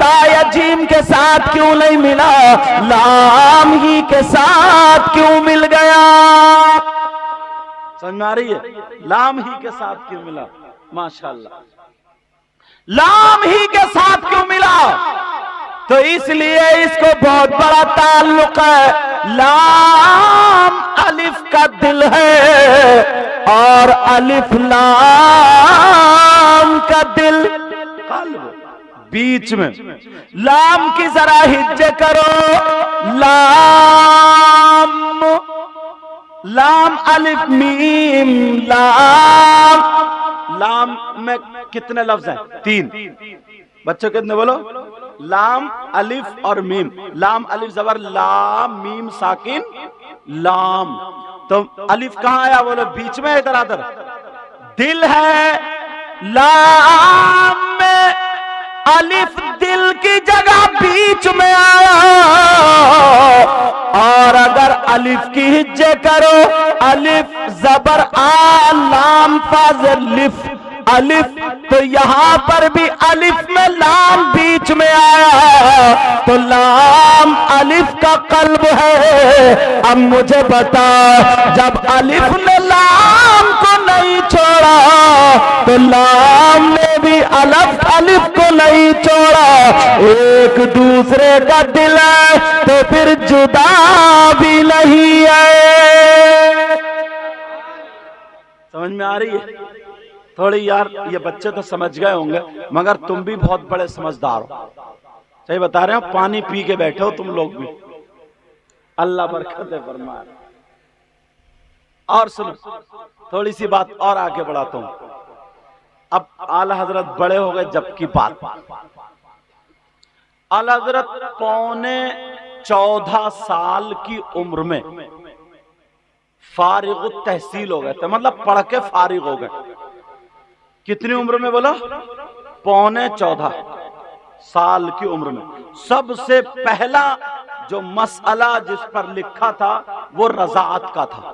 تا یا جیم کے ساتھ کیوں نہیں ملا، لام ہی کے ساتھ کیوں مل گیا؟ سمجھ میں آ رہی ہے؟ لام ہی کے ساتھ کیوں ملا؟ ماشاءاللہ، لام ہی کے ساتھ کیوں ملا؟ تو اس لیے اس کو بہت بڑا تعلق ہے، لام الف کا دل ہے اور الف لام کا دل قلب بیچ میں۔ لام کی ذرا ہجے کرو، لام، لام الف میم لام، لام میں کتنے لفظ ہیں؟ 3۔ بچوں کتنے بولو؟ لام الف اور میم، لام الف زبر لام، میم ساکن لام۔ تو الف کہاں آیا بولو؟ بیچ میں، ادھر ادھر دل ہے، لام میں الف دل کی جگہ بیچ میں آیا، اور اگر الف کی ہجے کرو، الف زبر آ، لام فاضل لف، الف، تو یہاں پر بھی الف میں لام بیچ میں آیا، تو لام الف کا قلب ہے۔ اب مجھے بتا، جب الف نے لام کو نہیں چھوڑا تو لام نے بھی الف کو نہیں چھوڑا، ایک دوسرے کا دل ہے تو پھر جدا بھی نہیں ہے۔ سمجھ میں آ رہی ہے؟ تھوڑی یار یہ بچے تو سمجھ گئے ہوں گے، مگر تم بھی بہت بڑے سمجھدار ہو، صحیح بتا رہے ہو، پانی پی کے بیٹھے ہو تم لوگ بھی، اللہ برکت فرمائے۔ اور سنو، تھوڑی سی بات اور آگے بڑھاتا ہوں۔ اب اعلی حضرت بڑے ہو گئے جب کی بات، اعلی حضرت 14 سال کی عمر میں فارغ التحصیل ہو گئے تھے، مطلب پڑھ کے فارغ ہو گئے۔ کتنی عمر میں بولا؟ 14.25 سال کی عمر میں۔ سب سے پہلا جو مسئلہ جس پر لکھا تھا وہ رضاعت کا تھا۔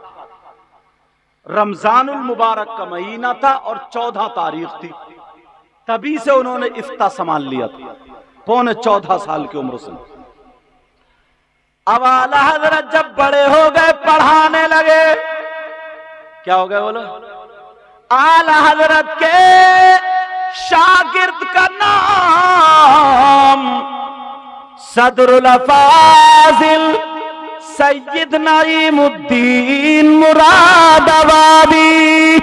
رمضان المبارک کا مہینہ تھا اور 14 تاریخ تھی، تبھی سے انہوں نے افتاء سنبھال لیا تھا، 14.25 سال کی عمر سے۔ اب اعلیٰ حضرت جب بڑے ہو گئے، پڑھانے لگے، کیا ہو گئے بولو؟ اعلیٰ حضرت کے شاگرد کا نام صدر الافاضل سید نعیم الدین مراد آبادی،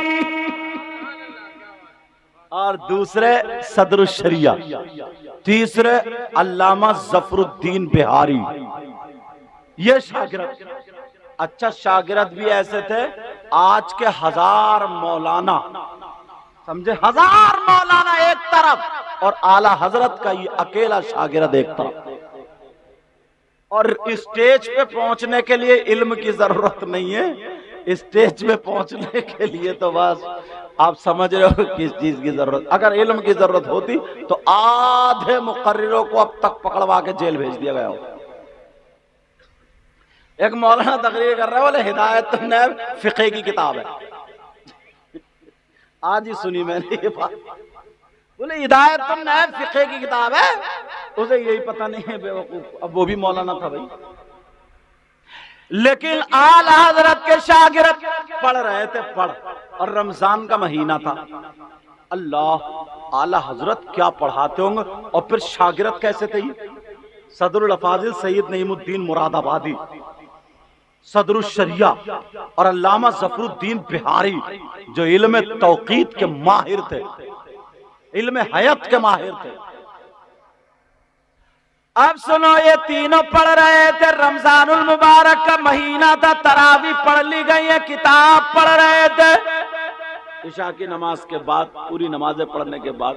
اور دوسرے صدر الشریعہ، تیسرے علامہ ظفر الدین بہاری۔ یہ شاگرد، اچھا شاگرد بھی ایسے تھے، آج کے 1000 مولانا، سمجھے، 1000 مولانا ایک طرف اور اعلیٰ حضرت کا یہ اکیلا شاگرد ایک طرف۔ اور اسٹیج پہ پہنچنے کے لیے علم کی ضرورت نہیں ہے، اسٹیج پہ پہنچنے کے لیے تو بس آپ سمجھ رہے ہو کس چیز کی ضرورت۔ اگر علم کی ضرورت ہوتی تو آدھے مقرروں کو اب تک پکڑوا کے جیل بھیج دیا گیا ہو۔ ایک مولانا تقریر کر رہے ہیں، بولے ہدایت النیب فقہ کی کتاب ہے، آج ہی سنی میں نے یہ بات، بولے ہدایت النیب فقہ کی کتاب ہے، اسے یہی پتہ نہیں ہے، بے وقوف، اب وہ بھی مولانا تھا بھائی۔ لیکن اعلیٰ حضرت کے شاگرد پڑھ رہے تھے، پڑھ، اور رمضان کا مہینہ تھا۔ اللہ، اعلیٰ حضرت کیا پڑھاتے ہوں گے، اور پھر شاگرد کیسے تھے؟ صدر الافاضل سید نعیم الدین مراد آبادی، صدر الشریعہ، اور علامہ ظفر الدین بہاری جو علم توقیت کے ماہر تھے، علم حیات کے ماہر تھے۔ اب سنو، یہ تینوں پڑھ رہے تھے، رمضان المبارک کا مہینہ تھا، تراویح پڑھ لی گئی ہے، کتاب پڑھ رہے تھے۔ عشاء کی نماز کے بعد، پوری نمازیں پڑھنے کے بعد،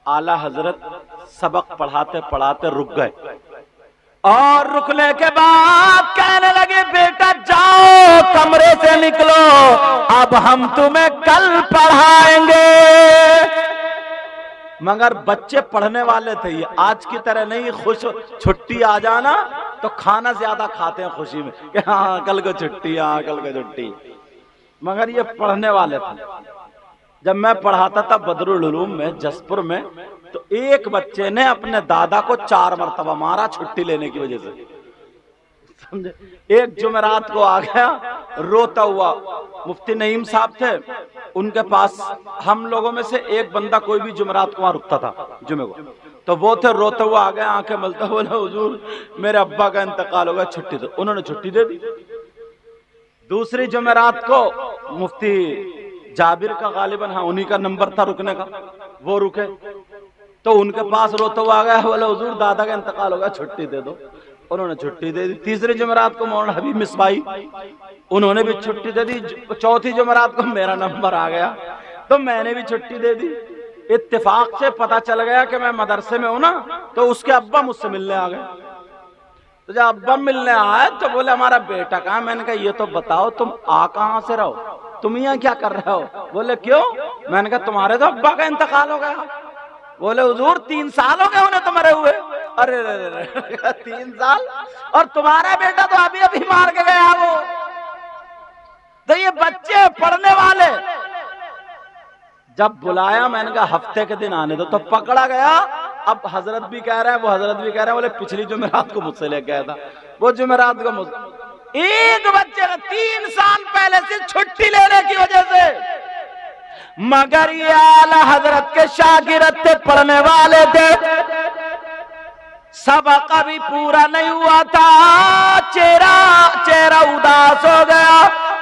اعلیٰ حضرت سبق پڑھاتے پڑھاتے رک گئے، اور رکنے کے بعد کہنے لگے، بیٹا جاؤ کمرے سے نکلو، اب ہم تمہیں کل پڑھائیں گے۔ مگر بچے پڑھنے والے تھے، یہ آج کی طرح نہیں خوش چھٹی آ جانا تو کھانا زیادہ کھاتے ہیں خوشی میں کہ ہاں کل کو چھٹی، ہاں کل کو چھٹی، مگر یہ پڑھنے والے تھے۔ جب میں پڑھاتا تھا بدر العلوم میں، جسپور میں، تو ایک بچے نے اپنے دادا کو 4 مرتبہ مارا چھٹی لینے کی وجہ سے، سمجھے؟ ایک جمعرات کو آ گیا روتا ہوا، مفتی نعیم صاحب تھے ان کے پاس، ہم لوگوں میں سے ایک بندہ کوئی بھی جمعرات کو وہاں رکتا تھا جمعے کو، تو وہ تھے، روتا ہوا آ گیا، آنکھیں ملتا بولا حضور میرے ابا کا انتقال ہو گیا، چھٹی دو۔ انہوں نے چھٹی دے دی۔ دوسری جمعرات کو مفتی جابر کا غالباً ہاں انہی کا نمبر تھا رکنے کا، وہ رکے، تو ان کے پاس روتا ہوا آ گیا، بولا حضور دادا کا انتقال ہو گیا، چھٹی دے دو۔ انہوں نے چھٹی دے دی۔ تیسری جمعرات کو مولانا حبیب مصباحی انہوں نے بھی چھٹی دے دی۔ چوتھی جمعرات کو میرا نمبر آ گیا تو میں نے بھی چھٹی دے دی۔ اتفاق سے پتا چل گیا کہ میں مدرسے میں ہوں نا، تو اس کے ابا مجھ سے ملنے آ گئے۔ تو جب ابا ملنے آئے تو بولے ہمارا بیٹا کہاں؟ میں نے کہا یہ تو بتاؤ تم آ کہاں سے رہو، تم یہاں کیا کر رہے ہو؟ بولے کیوں؟ میں نے کہا تمہارے تو ابا کا انتقال ہو گیا۔ بولے حضور 3 سال ہو گئے انہیں تو مرے ہوئے۔ ارے 3 سال؟ اور تمہارا بیٹا تو ابھی ابھی مار کے گیا وہ۔ تو یہ بچے پڑھنے والے، جب بلایا میں نے کہا ہفتے کے دن آنے دو، تو پکڑا گیا۔ اب حضرت بھی کہہ رہا ہے، وہ حضرت بھی کہہ رہا ہے، بولے پچھلی جمعرات کو مجھ سے لے گیا تھا، وہ جمعرات کو مجھ سے۔ ایک بچے کا 3 سال پہلے سے چھٹی لینے کی وجہ سے، مگر یہ اعلی حضرت کے شاگرد تھے، پڑھنے والے تھے، سبق ابھی پورا نہیں ہوا تھا، چہرہ اداس ہو گیا،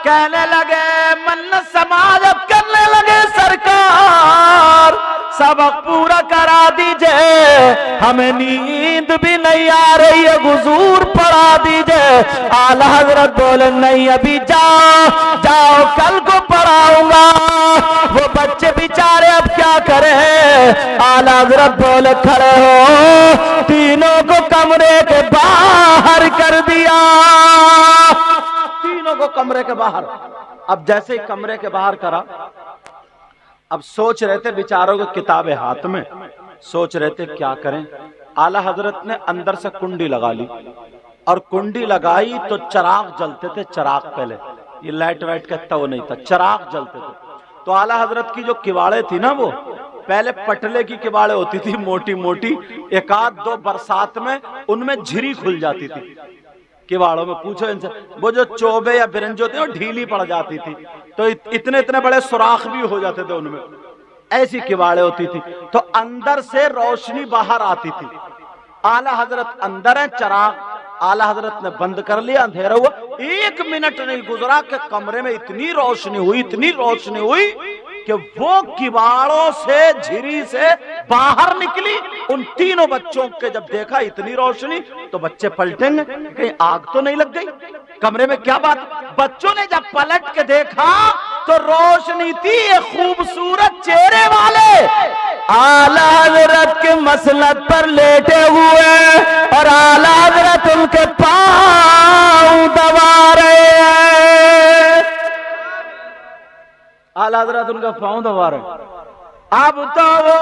کہنے لگے منت سماجت کرنے لگے سرکار سبق پورا کرا دیجئے، ہمیں نیند بھی نہیں آ رہی ہے، حضور پڑھا دیجئے۔ اعلی حضرت بولے نہیں ابھی جاؤ کل کو پڑھاؤں گا۔ وہ بچے بیچارے اب کیا کریں؟ اعلی حضرت بولے کھڑے ہو، تینوں کو کمرے کے باہر کر دیا، تینوں کو کمرے کے باہر۔ اب جیسے ہی کمرے کے باہر کرا، اب سوچ رہے تھے بیچاروں کو کتابیں ہاتھ میں، سوچ رہے تھے کیا کریں۔ اعلی حضرت نے اندر سے کنڈی لگا لی، اور کنڈی لگائی تو چراغ جلتے تھے، چراغ پہلے یہ لائٹ وائٹ کا تو نہیں تھا، چراغ جلتے تھے۔ تو اعلی حضرت کی جو کواڑیں تھی نا، وہ پہلے پٹلے کی کواڑیں ہوتی تھی موٹی موٹی، 1-2 برسات میں ان میں جھری کھل جاتی تھی کواڑوں میں، پوچھو ان سے، وہ جو چوبے یا برنج ہوتے ہیں وہ ڈھیلی پڑ جاتی تھی، تو اتنے بڑے سوراخ بھی ہو جاتے تھے ان میں، ایسی کواڑیں ہوتی تھی، تو اندر سے روشنی باہر آتی تھی۔ اعلی حضرت اندر ہیں، چراغ اعلی حضرت نے بند کر لیا، اندھیرا ہوا، 1 منٹ نہیں گزرا کہ کمرے میں اتنی روشنی ہوئی کہ وہ کواڑوں سے جھری سے باہر نکلی۔ ان تینوں بچوں کے جب دیکھا اتنی روشنی تو بچے پلٹیں گے، کہیں آگ تو نہیں لگ گئی کمرے میں، کیا بات؟ بچوں نے جب پلٹ کے دیکھا تو روشنی تھی، یہ خوبصورت چہرے والے اعلی حضرت کے مسند پر لیٹے ہوئے، اور اعلی حضرت ان کے پاؤں دبا رہے ہیں، اعلی حضرت ان کا پاؤں دبا رہے ہیں۔ اب تو وہ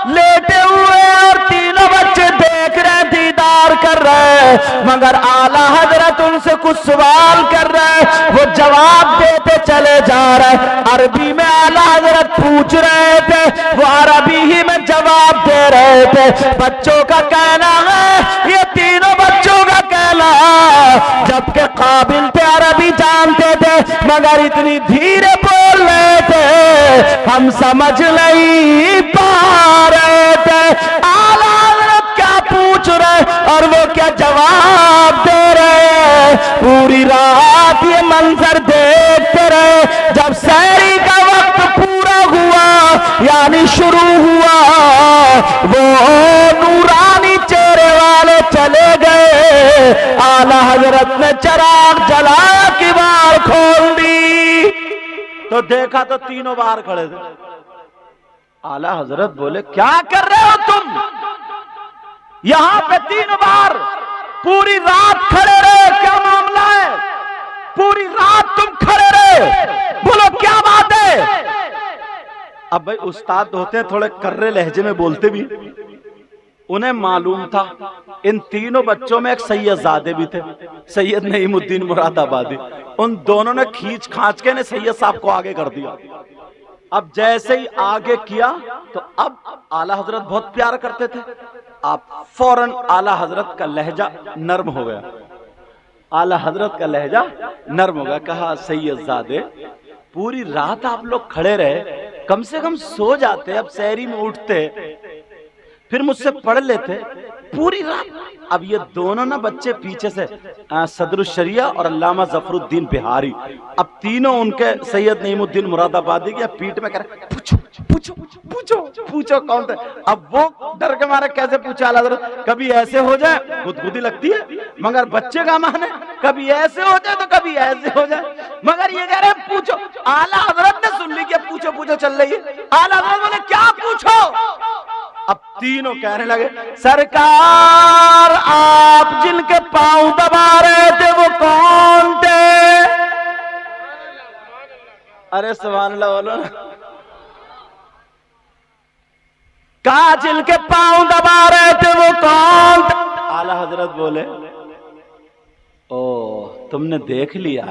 لیٹے ہوئے اور تینوں بچے دیکھ رہے، دیدار کر رہے، مگر اعلی حضرت ان سے کچھ سوال کر رہے، وہ جواب دیتے چلے جا رہے۔ عربی میں اعلی حضرت پوچھ رہے تھے، وہ عربی ہی میں جواب دے رہے تھے۔ بچوں کا کہنا ہے، یہ تینوں بچوں کا کہنا، جبکہ قابل تھے، عربی جانتے تھے، مگر اتنی دھیرے بول رہے تھے ہم سمجھ نہیں پا رہے تھے اعلی حضرت کیا پوچھ رہے اور وہ کیا جواب دے رہے۔ پوری رات یہ منظر دیکھتے رہے، جب سحری کا وقت پورا ہوا یعنی شروع ہوا، وہ نورانی چہرے والے چلے گئے، اعلی حضرت نے چراغ جلایا، کیوار کھول دی تو دیکھا تو تینوں باہر کھڑے تھے۔ اعلی حضرت بولے کیا کر رہے ہو تم یہاں پہ؟ 3 بار پوری رات کھڑے رہے، کیا معاملہ ہے؟ پوری رات تم کھڑے رہے، بولو کیا بات ہے؟ اب بھائی استاد ہوتے ہیں تھوڑے کرے لہجے میں بولتے بھی، انہیں معلوم تھا ان تینوں بچوں میں ایک سید زادے بھی تھے، سید نعیم الدین مراد آبادی، ان دونوں نے کھینچ کھانچ کے سید صاحب کو آگے کر دیا۔ اب جیسے ہی آگے کیا تو اب اعلیٰ حضرت بہت پیار کرتے تھے، آپ فوراً اعلیٰ حضرت کا لہجہ نرم ہو گیا، اعلیٰ حضرت کا لہجہ نرم ہو گیا. کہا سید زادے پوری رات آپ لوگ کھڑے رہے، کم سے کم سو جاتے، اب سحری میں اٹھتے پھر مجھ سے پڑھ لیتے پوری رات. اب یہ دونوں نا بچے پیچھے سے صدر الشریعہ اور علامہ ظفر الدین بہاری، اب تینوں ان کے سید نعیم الدین مراد آبادی کے پیٹ میں کہہ رہے پوچھو پوچھو پوچھو پوچھو کون تھے. اب وہ ڈر کے مارے کیسے پوچھا اعلیٰ حضرت، کبھی ایسے ہو جائے گدگدی لگتی ہے مگر بچے کا مان ہے، کبھی ایسے ہو جائے تو کبھی ایسے ہو جائے، مگر یہ کہہ رہے ہیں پوچھو. اعلیٰ حضرت نے سن لی کہ پوچھو پوچھو چل رہی ہے، اعلیٰ حضرت بولے کیا پوچھو. اب تینوں کہنے لگے سرکار آپ جن کے پاؤں دبا رہے تھے وہ کون تھے؟ ارے سبحان اللہ بولو. کہا جن کے پاؤں دبا رہے تھے وہ کون تھے؟ اعلیٰ حضرت بولے او تم نے دیکھ لیا.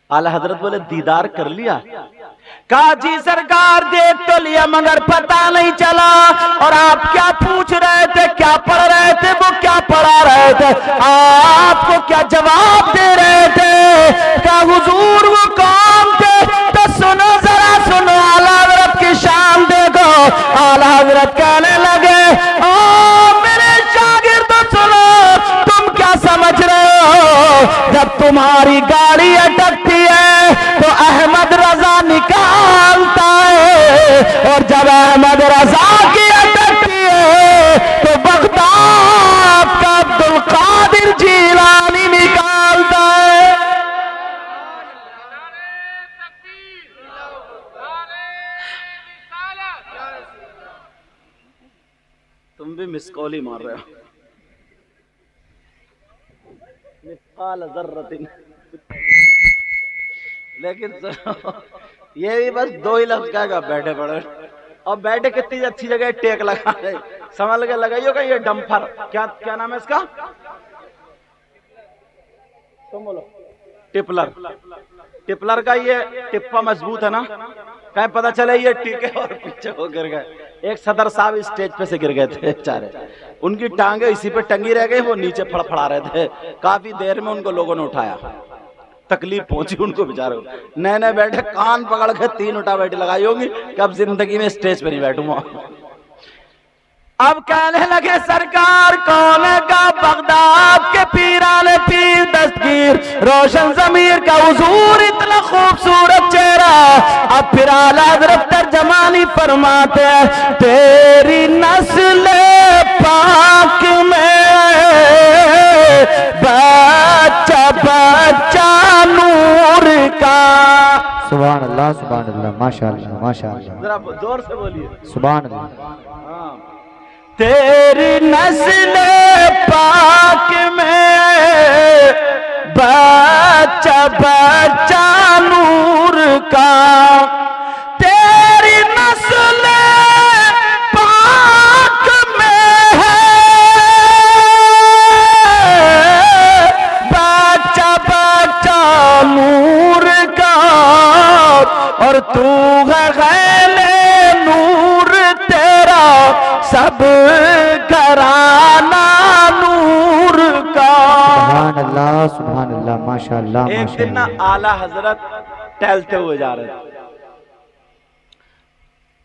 اعلیٰ حضرت بولے دیدار کر لیا؟ کہا جی سرکار دیکھ تو لیا مگر پتہ نہیں چلا. اور آپ کیا پوچھ رہے تھے، کیا پڑھ رہے تھے، وہ کیا پڑھا رہے تھے، آپ کو کیا جواب دے رہے تھے؟ کہا حضور وہ کون تھے؟ تو سنو ذرا سنو اعلیٰ حضرت کی شان دیکھو. اعلیٰ حضرت کہنے لگے او میرے شاگرد سنو، تم کیا سمجھ رہے ہو؟ جب تمہاری گاڑی اٹکتی ہے تو احمد رضا نکالتا ہے، اور جب احمد رضا کی اٹکتی ہے تو بغداد کا عبدالقادر جیلانی نکالتا ہے. تم بھی مس کال ہی مار رہے ہو. مثقال ذرۃ. لیکن یہ بھی بس دو ہی لفظ کہے گا بیٹھے پڑے، اور بیٹھے کتنی اچھی جگہ ٹیک لگا رہے، سنبھل کے لگائیو گا. یہ ڈمپر کیا نام ہے اس کا؟ تم بولو. ٹپلر. ٹپلر کا یہ ٹپا مضبوط ہے نا، کہیں پتہ چلے یہ ٹیکے اور پیچھے ہو گر گئے. ایک صدر صاحب اسٹیج پہ سے گر گئے تھے چارے، ان کی ٹانگیں اسی پہ ٹنگی رہ گئی، وہ نیچے پھڑپھڑا رہے تھے. کافی دیر میں ان کو لوگوں نے اٹھایا، تکلیف پہنچی ان کو بیچارے. نئے بیٹھے کان پکڑ کے 3 اٹھا بیٹھی لگائی ہوگی کہ اب زندگی میں اسٹیج پہ نہیں بیٹھوں گا. اب کہنے لگے سرکار کون ہے؟ کا بغداد کے پیران پیر دستگیر روشن ضمیر کا حضور اتنا خوبصورت چہرہ. اب پھر اعلیٰ حضرت ترجمانی فرماتے ہیں تیری نسل پاک میں بچہ بچہ نور کا. سبحان اللہ سبحان اللہ ماشاءاللہ ماشاءاللہ. ذرا زور سے بولیے سبحان اللہ. تیری نسل پاک میں بچہ بچہ نور کا. تیری نسل پاک میں ہے بچہ بچہ نور کا، اور تو ہے غیل نور تیرا سب گھرانہ نور کا. سبحان اللہ سبحان اللہ ماشاءاللہ. ایک دن نا اعلیٰ حضرت ٹہلتے ہوئے جا رہے تھے،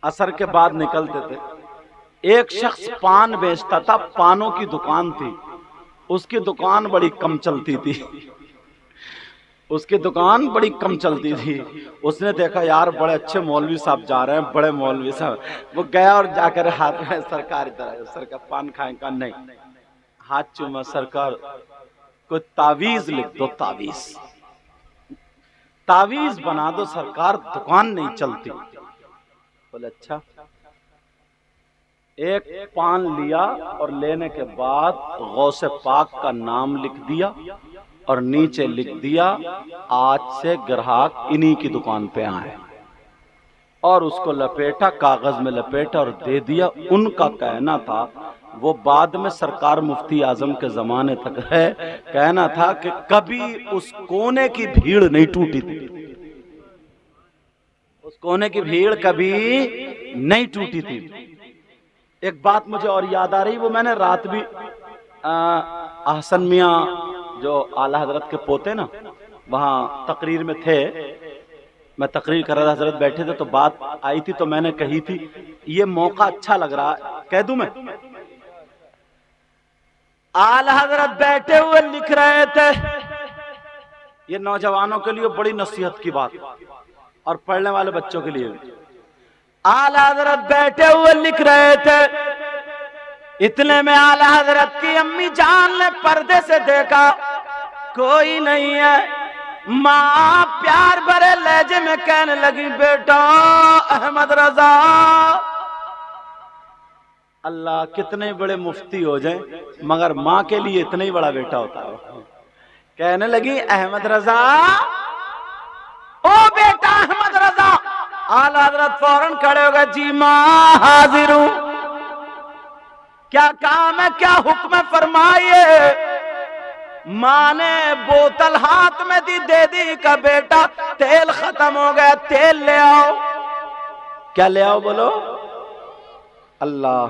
عصر کے بعد نکلتے تھے. ایک شخص پان بیچتا تھا، پانوں کی دکان تھی، اس کی دکان بڑی کم چلتی تھی، اس کی دکان بڑی کم چلتی تھی. اس نے دیکھا یار بڑے اچھے مولوی صاحب جا رہے ہیں، بڑے مولوی صاحب. وہ گیا اور جا کر ہاتھ میں سرکار ادھر آئے، سرکار پان کھائیں کا نہیں، ہاتھ چوما. سرکار کوئی تعویذ لکھ دو، تعویذ بنا دو سرکار، دکان نہیں چلتی. بولے اچھا. ایک پان لیا اور لینے کے بعد غوث پاک کا نام لکھ دیا اور نیچے لکھ دیا آج سے گراہک انہی کی دکان پہ آئے، اور اس کو لپیٹا، کاغذ میں لپیٹا اور دے دیا. ان کا کہنا تھا، وہ بعد میں سرکار مفتی اعظم کے زمانے تک ہے، کہنا تھا کہ کبھی اس کونے کی بھیڑ نہیں ٹوٹی تھی، اس کونے کی بھیڑ کبھی نہیں ٹوٹی تھی۔ ایک بات مجھے اور یاد آ رہی، وہ میں نے رات بھی احسن میاں جو اعلیٰ حضرت کے پوتے نا وہاں تقریر میں تھے، میں تقریر کر رہا تھا، حضرت بیٹھے تھے تو بات آئی تھی تو میں نے کہی تھی یہ موقع اچھا لگ رہا ہے، کہہ دوں میں؟ اعلیٰ حضرت بیٹھے ہوئے لکھ رہے تھے، یہ نوجوانوں کے لیے بڑی نصیحت کی بات اور پڑھنے والے بچوں کے لیے بھی۔ اعلیٰ حضرت بیٹھے ہوئے لکھ رہے تھے، اتنے میں اعلیٰ حضرت کی امی جان نے پردے سے دیکھا کوئی نہیں ہے۔ ماں پیار بھرے لہجے میں کہنے لگی بیٹا احمد رضا، اللہ کتنے بڑے مفتی ہو جائیں مگر ماں کے لیے اتنا ہی بڑا بیٹا ہوتا ہے۔ کہنے لگی احمد رضا، او بیٹا احمد رضا۔ اعلیٰ حضرت فوراً کھڑے ہو گئے، جی ماں حاضر ہوں، کیا کام ہے، کیا حکم ہے فرمائیے۔ ماں نے بوتل ہاتھ میں دی، دے دی کا بیٹا تیل ختم ہو گیا، تیل لے آؤ۔ کیا لے آؤ بولو؟ اللہ،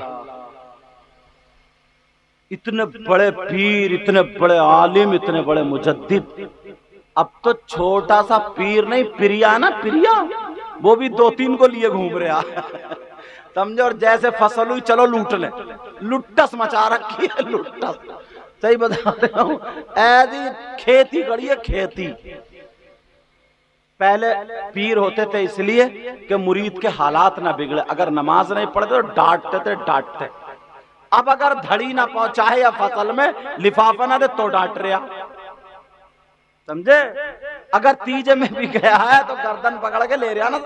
اتنے بڑے پیر، اتنے بڑے عالم، اتنے بڑے مجدد، اب تو چھوٹا سا پیر نہیں، پریا نا پریا، وہ بھی 2-3 کو لیے گھوم رہا سمجھو، اور جیسے فصل ہوئی چلو لوٹ لیں، لٹس مچا رکھی ہے، لٹس، صحیح بتا رہا ہوں، ایسی کھیتی کری ہے، کھیتی۔ پہلے پیر ہوتے تھے اس لیے کہ مرید کے حالات نہ بگڑے، اگر نماز نہیں پڑھتے تو ڈانٹتے تھے، ڈانٹتے۔ اب اگر دھڑی نہ پہنچائے یا فصل میں لفافہ نہ دے تو ڈانٹ رہا، سمجھے؟ اگر تیجے میں بھی گیا ہے تو گردن پکڑ کے لے رہا نا۔